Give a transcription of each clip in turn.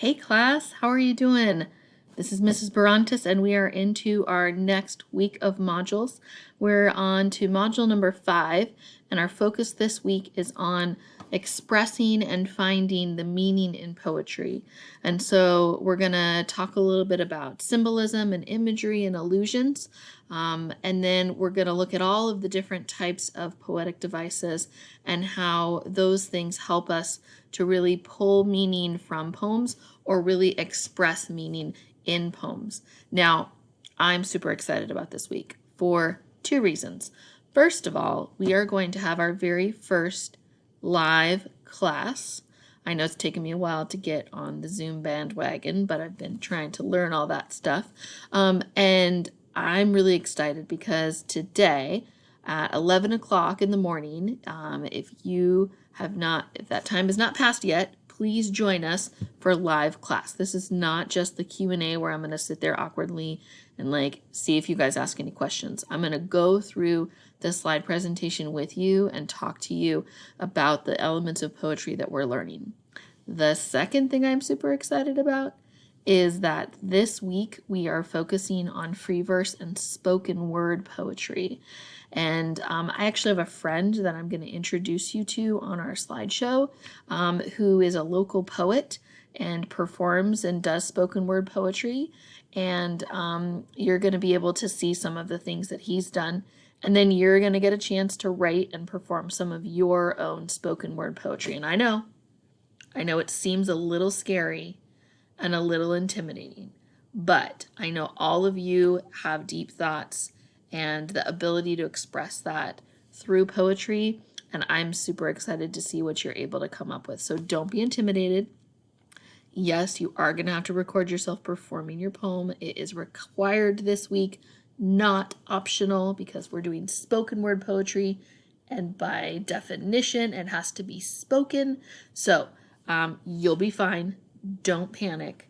Hey class, how are you doing? This is Mrs. Barrantes and we are into our next week of modules. We're on to module number 5 and our focus this week is on expressing and finding the meaning in poetry. And so we're going to talk a little bit about symbolism and imagery and allusions. And then we're going to look at all of the different types of poetic devices and how those things help us to really pull meaning from poems or really express meaning in poems. Now, I'm super excited about this week for 2 reasons. First of all, we are going to have our very first live class. I know it's taken me a while to get on the Zoom bandwagon, but I've been trying to learn all that stuff. And I'm really excited because today at 11 o'clock in the morning, if that time has not passed yet, please join us for live class. This is not just the Q&A where I'm going to sit there awkwardly and see if you guys ask any questions. I'm going to go through the slide presentation with you and talk to you about the elements of poetry that we're learning. The second thing I'm super excited about is that this week we are focusing on free verse and spoken word poetry. And I actually have a friend that I'm going to introduce you to on our slideshow who is a local poet and performs and does spoken word poetry. And you're going to be able to see some of the things that he's done. And then you're going to get a chance to write and perform some of your own spoken word poetry. And I know it seems a little scary and a little intimidating, but I know all of you have deep thoughts and the ability to express that through poetry, and I'm super excited to see what you're able to come up with. So don't be intimidated. Yes, you are going to have to record yourself performing your poem. It is required this week, not optional, because we're doing spoken word poetry, and by definition, it has to be spoken. So you'll be fine. Don't panic.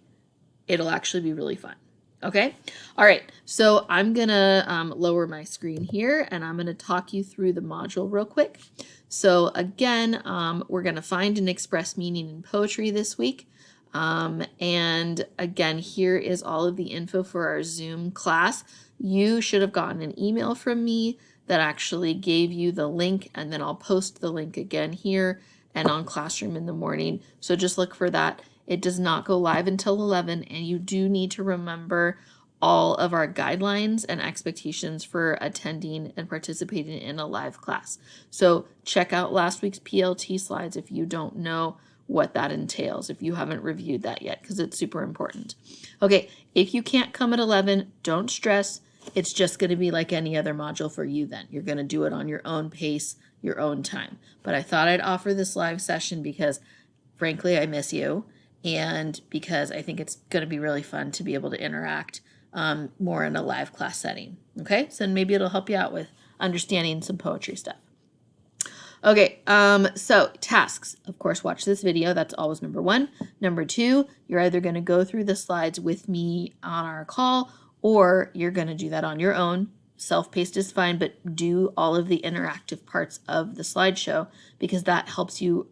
It'll actually be really fun. Okay? All right. So I'm going to lower my screen here and I'm going to talk you through the module real quick. So again, we're going to find and express meaning in poetry this week. And again, here is all of the info for our Zoom class. You should have gotten an email from me that actually gave you the link, and then I'll post the link again here and on Classroom in the morning. So just look for that. It does not go live until 11, and you do need to remember all of our guidelines and expectations for attending and participating in a live class. So check out last week's PLT slides if you don't know what that entails, if you haven't reviewed that yet, because it's super important. Okay, if you can't come at 11, don't stress. It's just going to be like any other module for you then. You're going to do it on your own pace, your own time. But I thought I'd offer this live session because, frankly, I miss you, and because I think it's going to be really fun to be able to interact more in a live class setting. Okay, so maybe it'll help you out with understanding some poetry stuff. Okay, so tasks. Of course, watch this video. That's always number 1. Number 2, you're either going to go through the slides with me on our call, or you're going to do that on your own. Self-paced is fine, but do all of the interactive parts of the slideshow because that helps you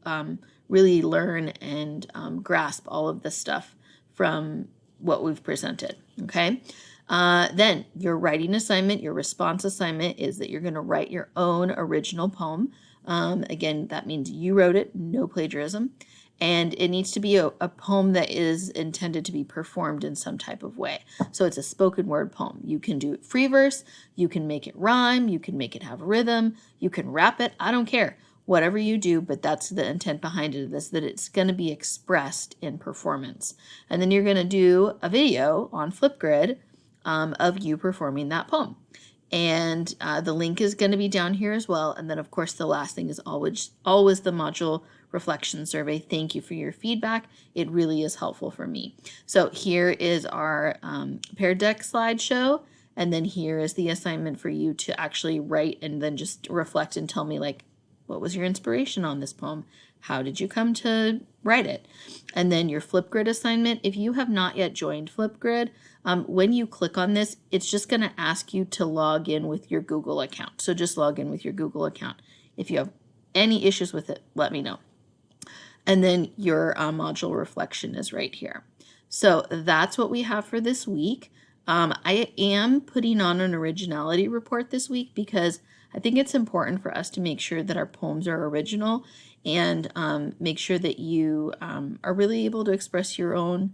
really learn and grasp all of the stuff from what we've presented, okay? Then your writing assignment, your response assignment is that you're going to write your own original poem. Again, that means you wrote it, no plagiarism. And it needs to be a poem that is intended to be performed in some type of way. So it's a spoken word poem. You can do it free verse, you can make it rhyme, you can make it have rhythm, you can rap it, I don't care. Whatever you do, but that's the intent behind it, is that it's going to be expressed in performance. And then you're going to do a video on Flipgrid of you performing that poem. And the link is going to be down here as well. And then, of course, the last thing is always the module reflection survey. Thank you for your feedback. It really is helpful for me. So here is our Pear Deck slideshow. And then here is the assignment for you to actually write and then just reflect and tell me, what was your inspiration on this poem? How did you come to write it? And then your Flipgrid assignment. If you have not yet joined Flipgrid, when you click on this, it's just going to ask you to log in with your Google account. So just log in with your Google account. If you have any issues with it, let me know. and then your module reflection is right here. So that's what we have for this week. I am putting on an originality report this week because I think it's important for us to make sure that our poems are original and make sure that you are really able to express your own,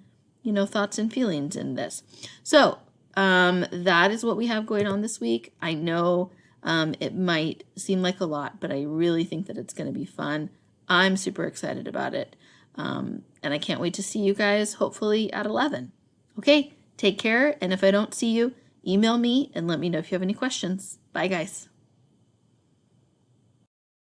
thoughts and feelings in this. So that is what we have going on this week. I know it might seem like a lot, but I really think that it's going to be fun. I'm super excited about it. And I can't wait to see you guys hopefully at 11. Okay, take care. And if I don't see you, email me and let me know if you have any questions. Bye, guys.